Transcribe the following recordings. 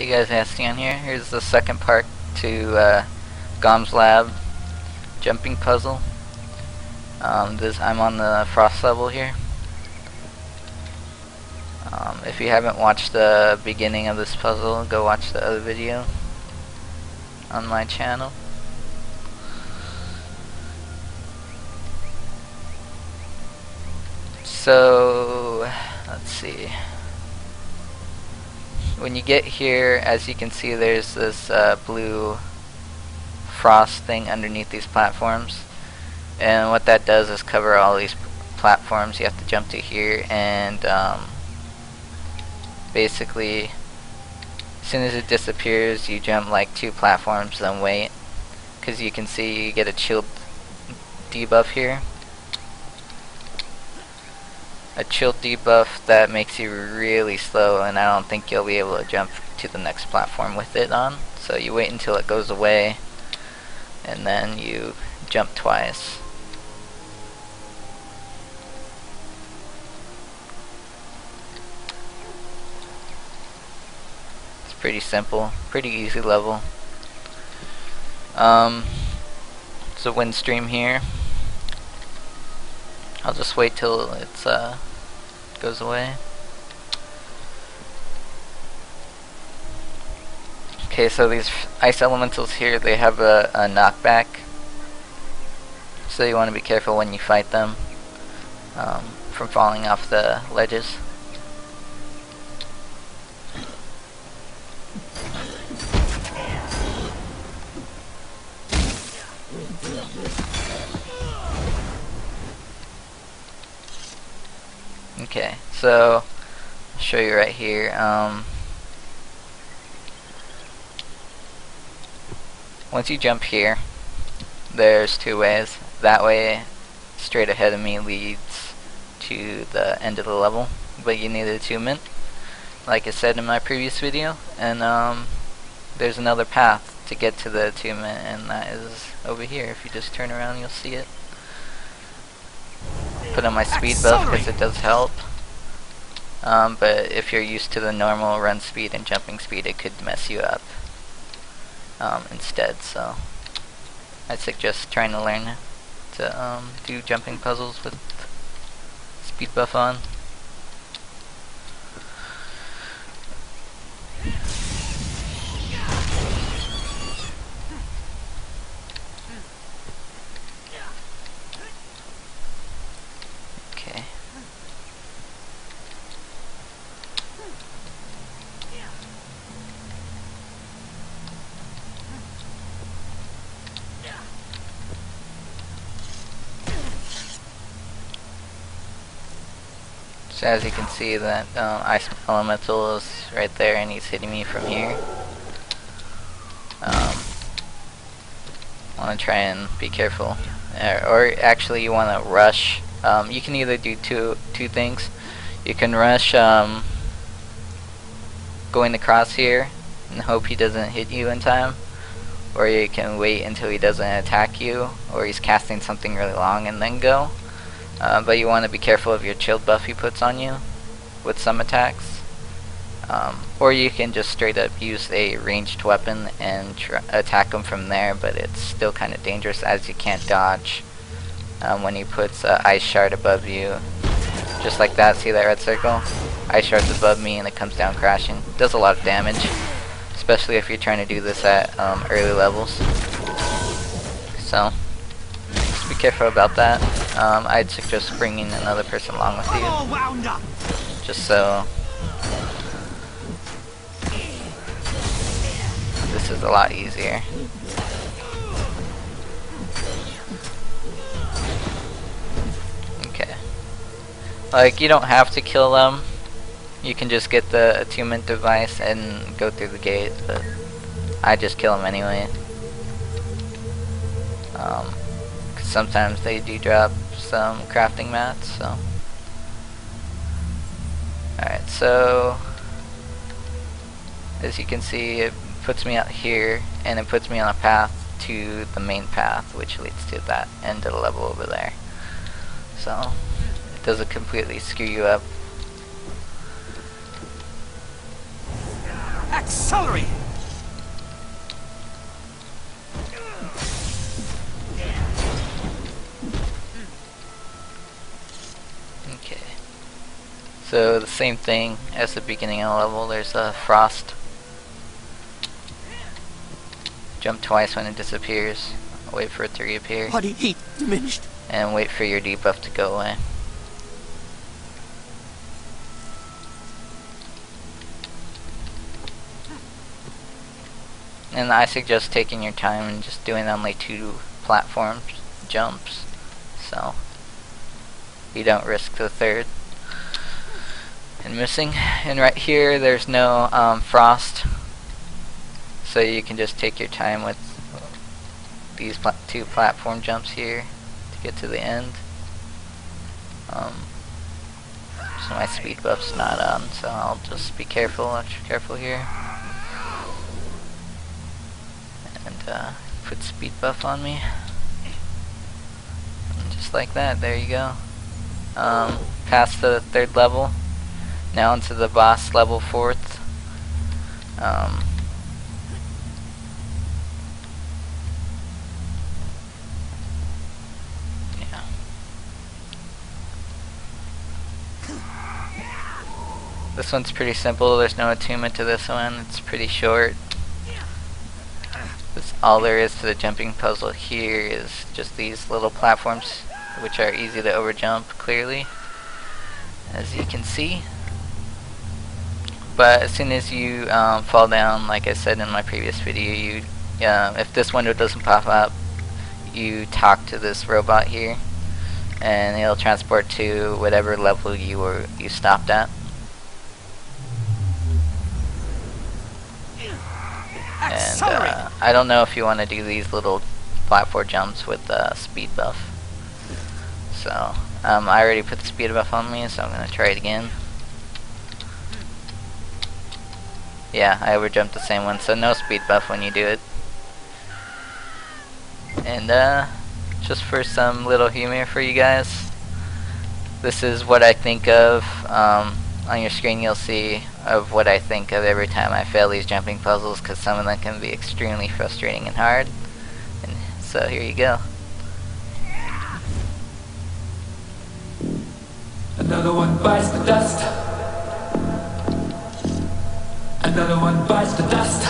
Hey guys, Astion here. Here's the second part to Goemm's lab jumping puzzle. I'm on the frost level here. If you haven't watched the beginning of this puzzle, go watch the other video on my channel. So, let's see. When you get here, as you can see, there's this blue frost thing underneath these platforms, and what that does is cover all these platforms. You have to jump to here, and basically as soon as it disappears you jump like 2 platforms, then wait, because you can see you get a shield debuff here. A chill debuff that makes you really slow, and I don't think you'll be able to jump to the next platform with it on. So you wait until it goes away, and then you jump twice. It's pretty simple, pretty easy level. It's a wind stream here. I'll just wait till it's goes away. Okay, so these ice elementals here, they have a knockback, so you want to be careful when you fight them from falling off the ledges. Okay, so I'll show you right here. Once you jump here, there's 2 ways. That way, straight ahead of me, leads to the end of the level, but you need attunement, like I said in my previous video. And there's another path to get to the attunement, and that is over here. If you just turn around, you'll see it. Put on my speed buff because it does help, but if you're used to the normal run speed and jumping speed, it could mess you up instead. So I suggest trying to learn to do jumping puzzles with speed buff on. So as you can see, that ice elemental is right there, and he's hitting me from here. I want to try and be careful, or actually you want to rush. You can either do two things. You can rush going across here and hope he doesn't hit you in time, or you can wait until he doesn't attack you, or he's casting something really long and then go. But you want to be careful of your shield buff he puts on you with some attacks. Or you can just straight up use a ranged weapon and attack him from there, but it's still kind of dangerous as you can't dodge when he puts an ice shard above you. Just like that, see that red circle? Ice shard's above me and it comes down crashing. Does a lot of damage, especially if you're trying to do this at early levels. So just be careful about that. I'd suggest bringing another person along with you, just so this is a lot easier. Okay, like, you don't have to kill them. You can just get the attunement device and go through the gate, but I just kill them anyway. Sometimes they do drop some crafting mats, so. Alright, so as you can see, it puts me out here, and it puts me on a path to the main path, which leads to that end of the level over there. So it doesn't completely screw you up. Accelerate! Okay. So the same thing as the beginning of the level, there's a frost. Jump twice when it disappears. Wait for it to reappear. Body heat diminished. And wait for your debuff to go away. And I suggest taking your time and just doing only 2 platform jumps, so you don't risk the third and missing. And right here there's no frost, so you can just take your time with these 2 platform jumps here to get to the end. So my speed buff's not on, so I'll just be careful, extra careful here. And put speed buff on me. And just like that, there you go. Past the 3rd level. Now into the boss level 4th. Yeah. This one's pretty simple, there's no attunement to this one, it's pretty short. All there is to the jumping puzzle here is just these little platforms, which are easy to overjump clearly, as you can see. But as soon as you fall down, like I said in my previous video, you if this window doesn't pop up, you talk to this robot here, and it'll transport to whatever level you stopped at. And I don't know if you want to do these little platform jumps with speed buff. So I already put the speed buff on me, so I'm going to try it again. Yeah, I overjumped the same one, so no speed buff when you do it. And just for some little humor for you guys, this is what I think of. On your screen you'll see of what I think of every time I fail these jumping puzzles, because some of them can be extremely frustrating and hard. And so here you go. Another one bites the dust. Another one bites the dust.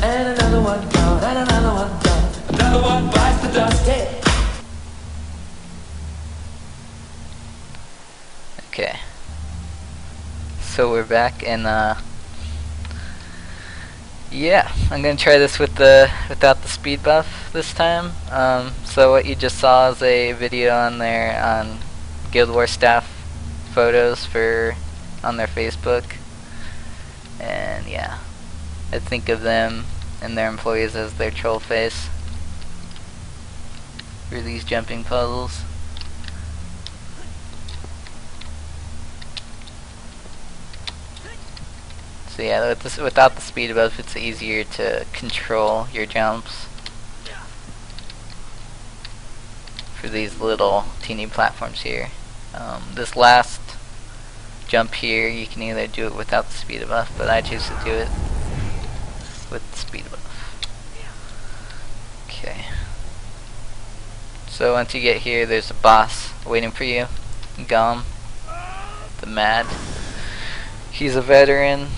And another one gone, and another one gone. Another one bites the dust. Yeah. Okay. So we're back, and yeah, I'm gonna try this without the speed buff this time. So what you just saw is a video on there on Guild Wars staff photos on their Facebook, and yeah, I think of them and their employees as their troll face for these jumping puzzles. So yeah, without the speed buff, it's easier to control your jumps for these little teeny platforms here. This last jump here, you can either do it without the speed buff, but I choose to do it with the speed buff. Okay. So once you get here, there's a boss waiting for you, Goemm, the Mad. He's a veteran.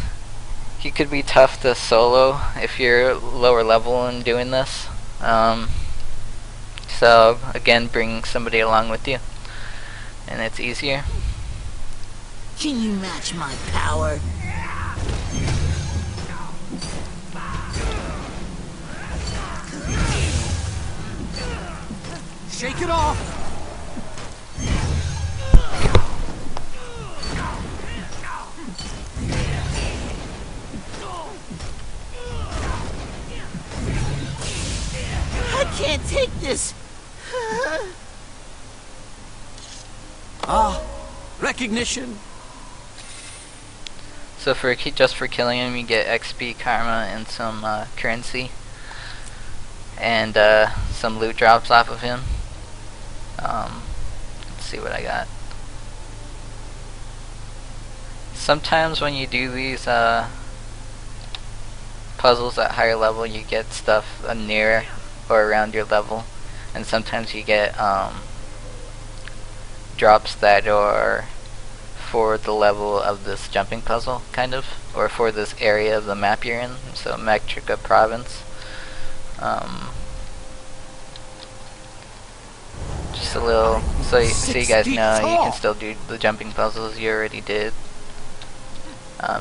He could be tough to solo if you're lower level in doing this. So again, bring somebody along with you, and it's easier. Can you match my power? Shake it off! I can't take this! Recognition! So just for killing him, you get XP, karma, and some currency, and some loot drops off of him. Let's see what I got. Sometimes when you do these puzzles at higher level, you get stuff near or around your level, and sometimes you get drops that are for the level of this jumping puzzle, kind of, or for this area of the map you're in. So Metrica province. Just a little, so you guys know you can still do the jumping puzzles you already did,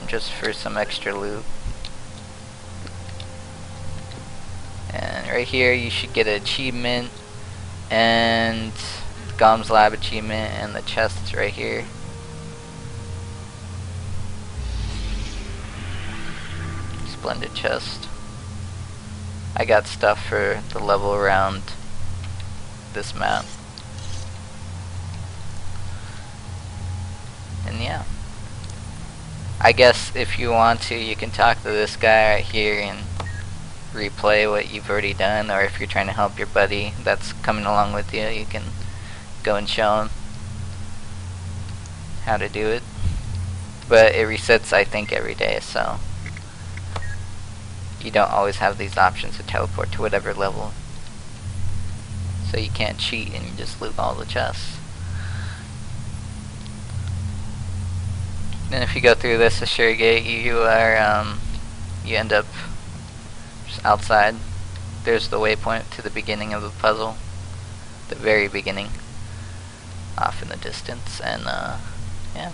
just for some extra loot. And right here you should get an achievement, and Goemm's lab achievement, and the chests right here. Splendid chest. I got stuff for the level around this map. And yeah, I guess if you want to, you can talk to this guy right here and replay what you've already done, or if you're trying to help your buddy that's coming along with you, you can go and show him how to do it. But it resets, I think, every day, so you don't always have these options to teleport to whatever level, so you can't cheat and just loot all the chests. Then if you go through this Assure gate, you end up just outside. There's the waypoint to the beginning of the puzzle, the very beginning, off in the distance, and yeah.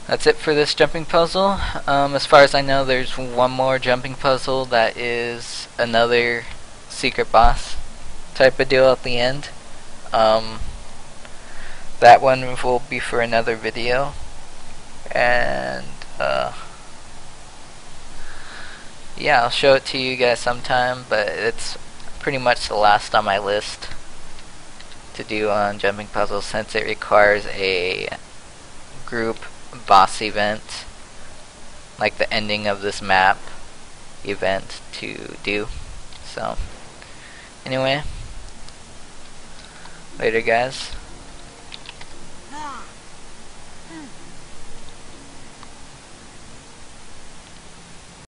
That's it for this jumping puzzle. As far as I know, there's one more jumping puzzle that is another secret boss type of deal at the end. That one will be for another video, and yeah, I'll show it to you guys sometime, but it's pretty much the last on my list to do on jumping puzzles, since it requires a group boss event, like the ending of this map event, to do. So anyway, later guys.